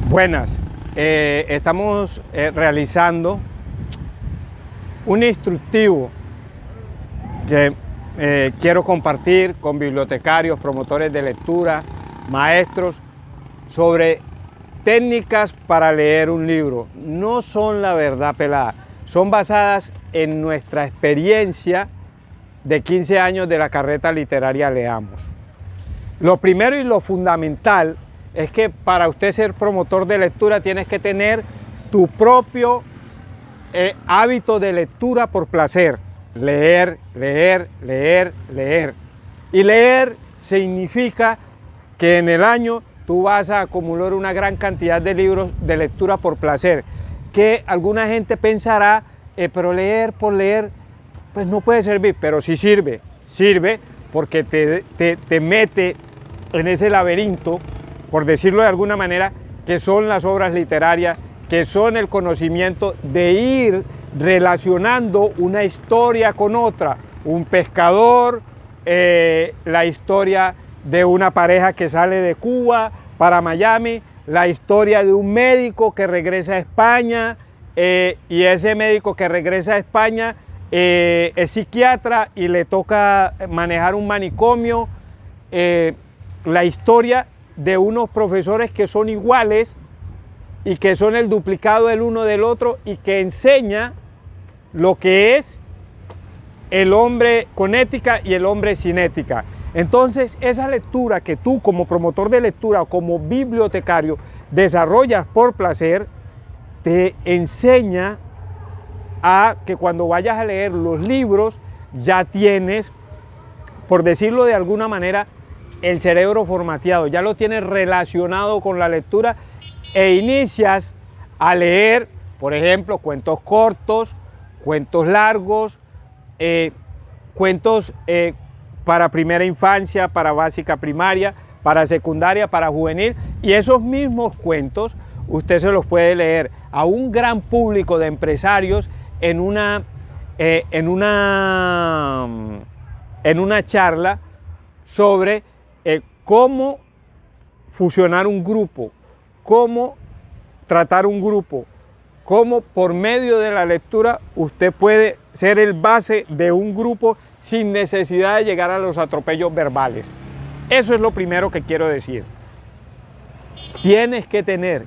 Buenas, estamos realizando un instructivo que quiero compartir con bibliotecarios, promotores de lectura, maestros, sobre técnicas para leer un libro. No son la verdad pelada, son basadas en nuestra experiencia de 15 años de la carrera literaria Leamos. Lo primero y lo fundamental es que para usted ser promotor de lectura tienes que tener tu propio hábito de lectura por placer. Leer, leer, leer, leer. Y leer significa que en el año tú vas a acumular una gran cantidad de libros de lectura por placer. Que alguna gente pensará, pero leer por leer, pues no puede servir, pero sí sirve. Sirve porque te mete en ese laberinto, por decirlo de alguna manera, que son las obras literarias, que son el conocimiento de ir relacionando una historia con otra. Un pescador, la historia de una pareja que sale de Cuba para Miami, la historia de un médico que regresa a España, y ese médico que regresa a España es psiquiatra y le toca manejar un manicomio, la historia de unos profesores que son iguales y que son el duplicado del uno del otro y que enseña lo que es el hombre con ética y el hombre sin ética. Entonces, esa lectura que tú como promotor de lectura o como bibliotecario desarrollas por placer, te enseña a que cuando vayas a leer los libros ya tienes, por decirlo de alguna manera, el cerebro formateado, ya lo tienes relacionado con la lectura e inicias a leer, por ejemplo, cuentos cortos, cuentos largos, cuentos para primera infancia, para básica primaria, para secundaria, para juvenil, y esos mismos cuentos usted se los puede leer a un gran público de empresarios en una charla sobre cómo fusionar un grupo, cómo tratar un grupo, cómo por medio de la lectura usted puede ser el base de un grupo sin necesidad de llegar a los atropellos verbales. Eso es lo primero que quiero decir. Tienes que tener,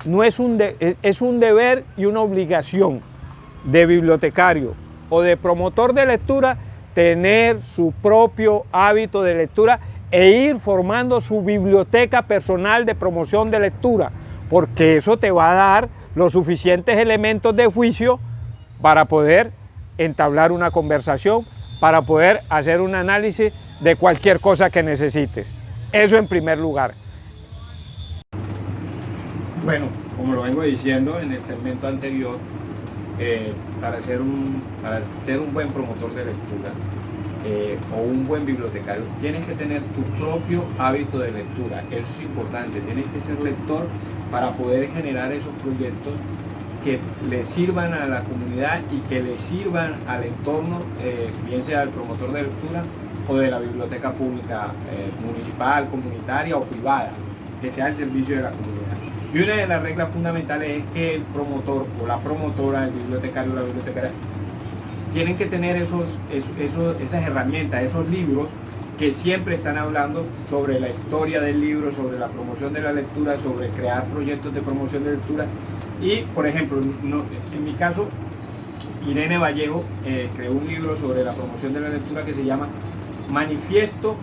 es un deber y una obligación de bibliotecario o de promotor de lectura tener su propio hábito de lectura e ir formando su biblioteca personal de promoción de lectura, porque eso te va a dar los suficientes elementos de juicio para poder entablar una conversación, para poder hacer un análisis de cualquier cosa que necesites. Eso en primer lugar. Bueno, como lo vengo diciendo en el segmento anterior, para ser un buen promotor de lectura o un buen bibliotecario, tienes que tener tu propio hábito de lectura. Eso es importante, tienes que ser lector para poder generar esos proyectos que le sirvan a la comunidad y que le sirvan al entorno, bien sea del promotor de lectura o de la biblioteca pública municipal, comunitaria o privada, que sea al servicio de la comunidad. Y una de las reglas fundamentales es que el promotor o la promotora, el bibliotecario o la bibliotecaria, tienen que tener esas herramientas, esos libros que siempre están hablando sobre la historia del libro, sobre la promoción de la lectura, sobre crear proyectos de promoción de lectura. Y, por ejemplo, en mi caso, Irene Vallejo creó un libro sobre la promoción de la lectura que se llama Manifiesto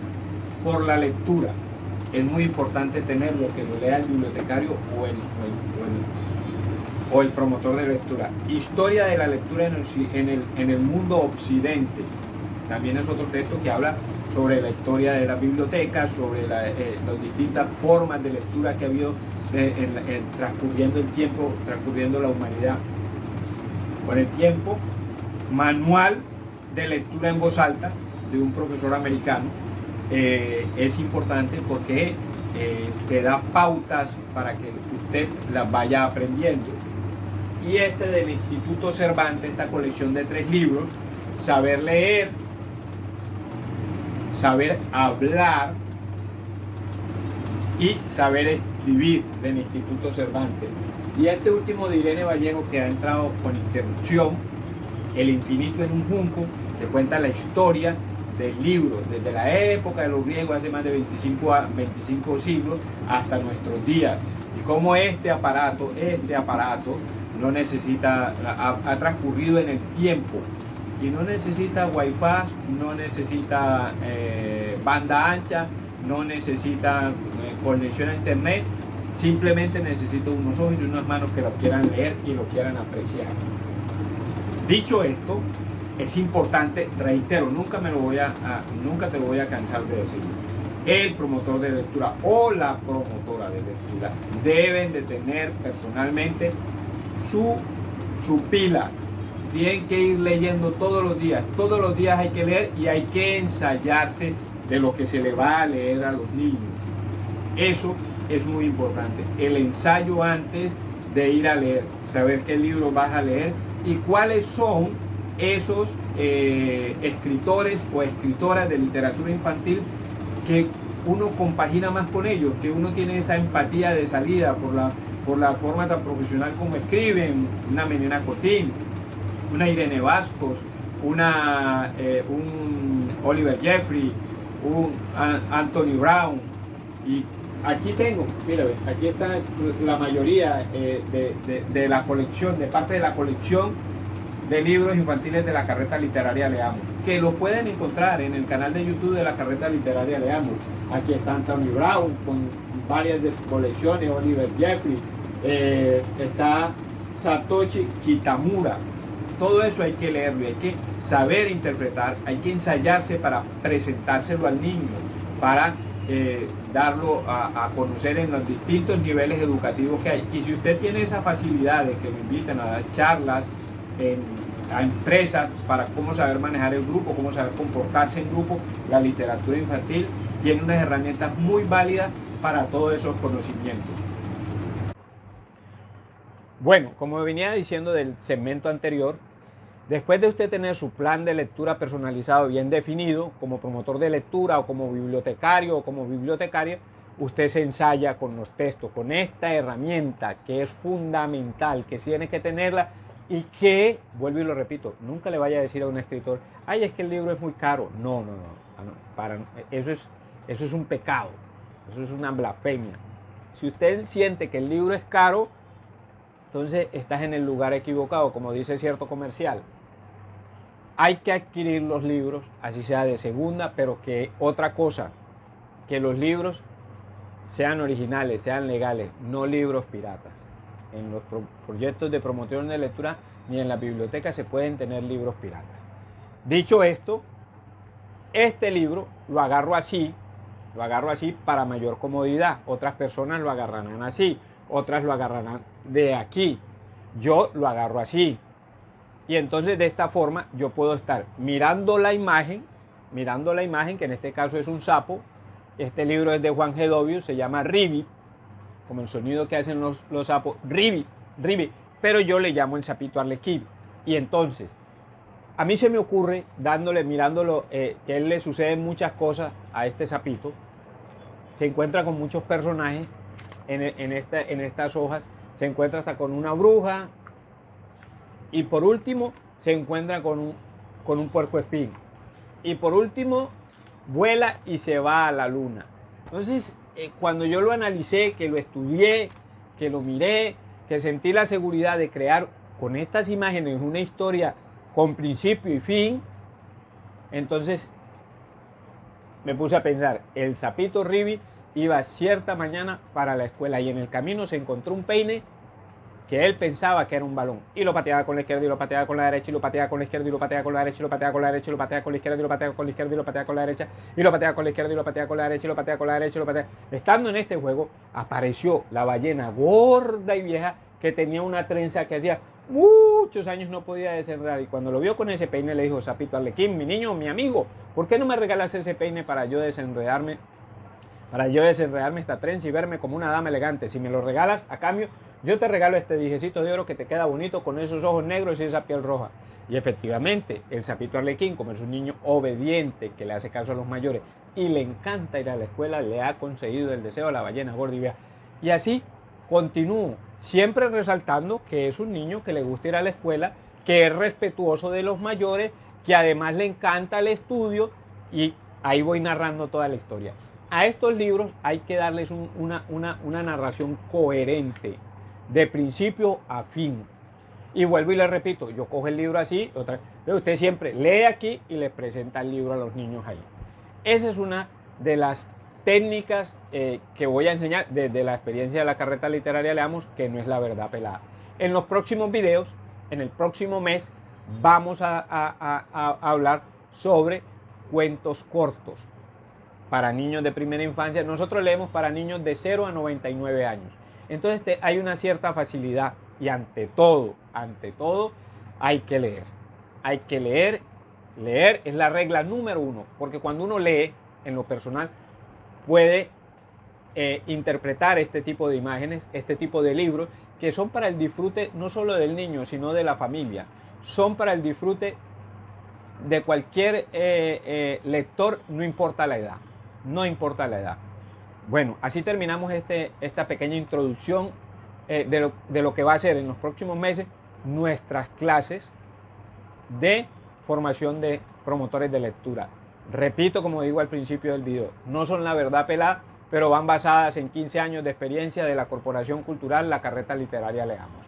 por la Lectura. Es muy importante tenerlo, que lo lea el bibliotecario o el promotor de lectura. Historia de la lectura en el mundo occidente. También es otro texto que habla sobre la historia de las bibliotecas, sobre las distintas formas de lectura que ha habido transcurriendo el tiempo, transcurriendo la humanidad. Con el tiempo, manual de lectura en voz alta de un profesor americano. Es importante porque te da pautas para que usted las vaya aprendiendo. Y del Instituto Cervantes, esta colección de 3 libros, Saber Leer, Saber Hablar y Saber escribir del Instituto Cervantes. Y este último de Irene Vallejo, que ha entrado con interrupción, El infinito en un junco, que cuenta la historia del libro, desde la época de los griegos, hace más de 25 siglos, hasta nuestros días. Y cómo este aparato no necesita, ha transcurrido en el tiempo, y no necesita wifi, no necesita banda ancha, no necesita conexión a internet, simplemente necesita unos ojos y unas manos que lo quieran leer y lo quieran apreciar. Dicho esto, es importante, reitero, nunca te voy a cansar de decirlo, el promotor de lectura o la promotora de lectura deben de tener personalmente su pila. Tienen que ir leyendo todos los días hay que leer y hay que ensayarse de lo que se le va a leer a los niños. Eso es muy importante, el ensayo antes de ir a leer, saber qué libro vas a leer y cuáles son esos escritores o escritoras de literatura infantil que uno compagina más con ellos, que uno tiene esa empatía de salida por la forma tan profesional como escriben, una Menena Cotín, una Irene Bastos, un Oliver Jeffrey, un Anthony Brown. Y aquí tengo, mira, aquí está la mayoría de la colección, de parte de la colección de libros infantiles de la Carreta Literaria Leamos, que lo pueden encontrar en el canal de YouTube de la Carreta Literaria Leamos. Aquí está Anthony Brown con varias de sus colecciones, Oliver Jeffrey, está Satoshi Kitamura. Todo eso hay que leerlo, hay que saber interpretar, hay que ensayarse para presentárselo al niño, para darlo a conocer en los distintos niveles educativos que hay. Y si usted tiene esa facilidad de que lo inviten a dar charlas a empresas para cómo saber manejar el grupo, cómo saber comportarse en grupo, la literatura infantil tiene unas herramientas muy válidas para todos esos conocimientos. Bueno, como venía diciendo del segmento anterior, después de usted tener su plan de lectura personalizado bien definido, como promotor de lectura o como bibliotecario o como bibliotecaria, usted se ensaya con los textos, con esta herramienta que es fundamental, que tiene que tenerla y que, vuelvo y lo repito, nunca le vaya a decir a un escritor, ay, es que el libro es muy caro. No. Eso es un pecado, eso es una blasfemia. Si usted siente que el libro es caro, entonces estás en el lugar equivocado, como dice cierto comercial. Hay que adquirir los libros, así sea de segunda, pero que otra cosa, que los libros sean originales, sean legales, no libros piratas. En los proyectos de promoción de lectura ni en la biblioteca se pueden tener libros piratas. Dicho esto, este libro lo agarro así para mayor comodidad. Otras personas lo agarrarán así, otras lo agarrarán de aquí. Yo lo agarro así. Y entonces de esta forma yo puedo estar mirando la imagen, que en este caso es un sapo. Este libro es de Juan G. W., se llama Ribbit, como el sonido que hacen los sapos, Ribbit, pero yo le llamo el sapito Arlequín. Y entonces, a mí se me ocurre, mirándolo, que a él le suceden muchas cosas a este sapito. Se encuentra con muchos personajes en estas hojas, se encuentra hasta con una bruja, y por último se encuentra con un puercoespín, y por último vuela y se va a la luna. Entonces, cuando yo lo analicé, que lo estudié, que lo miré, que sentí la seguridad de crear con estas imágenes una historia con principio y fin, entonces me puse a pensar, el sapito Ribbit iba cierta mañana para la escuela y en el camino se encontró un peine que él pensaba que era un balón, y lo pateaba con la izquierda y lo pateaba con la derecha, y lo pateaba con la izquierda y lo pateaba con la derecha, y lo pateaba con la derecha, y lo pateaba con la izquierda y lo pateaba con la izquierda y lo pateaba con la derecha, y lo pateaba con la izquierda y lo pateaba con la derecha, y lo pateaba con la derecha, y lo pateaba. Estando en este juego, apareció la ballena gorda y vieja que tenía una trenza que hacía muchos años no podía desenredar, y cuando lo vio con ese peine le dijo, sapito Arlequín, mi niño, mi amigo, ¿por qué no me regalas ese peine para yo desenredarme esta trenza y verme como una dama elegante? Si me lo regalas, a cambio, yo te regalo este dijecito de oro que te queda bonito con esos ojos negros y esa piel roja. Y efectivamente, el sapito Arlequín, como es un niño obediente, que le hace caso a los mayores y le encanta ir a la escuela, le ha conseguido el deseo a la ballena gorda y vieja. Y así continúo, siempre resaltando que es un niño que le gusta ir a la escuela, que es respetuoso de los mayores, que además le encanta el estudio, y ahí voy narrando toda la historia. A estos libros hay que darles una narración coherente, de principio a fin. Y vuelvo y le repito, yo cojo el libro así, otra vez. Usted siempre lee aquí y le presenta el libro a los niños ahí. Esa es una de las técnicas que voy a enseñar desde la experiencia de la carreta literaria Leamos, que no es la verdad pelada. En los próximos videos, en el próximo mes, vamos a hablar sobre cuentos cortos para niños de primera infancia. Nosotros leemos para niños de 0 a 99 años. Entonces hay una cierta facilidad y ante todo, hay que leer. Hay que leer. Leer es la regla número 1, porque cuando uno lee, en lo personal, puede interpretar este tipo de imágenes, este tipo de libros, que son para el disfrute no solo del niño, sino de la familia. Son para el disfrute de cualquier lector, no importa la edad. No importa la edad. Bueno, así terminamos esta pequeña introducción de lo que va a ser en los próximos meses nuestras clases de formación de promotores de lectura. Repito, como digo al principio del video, no son la verdad pelada, pero van basadas en 15 años de experiencia de la Corporación Cultural La Carreta Literaria Leamos.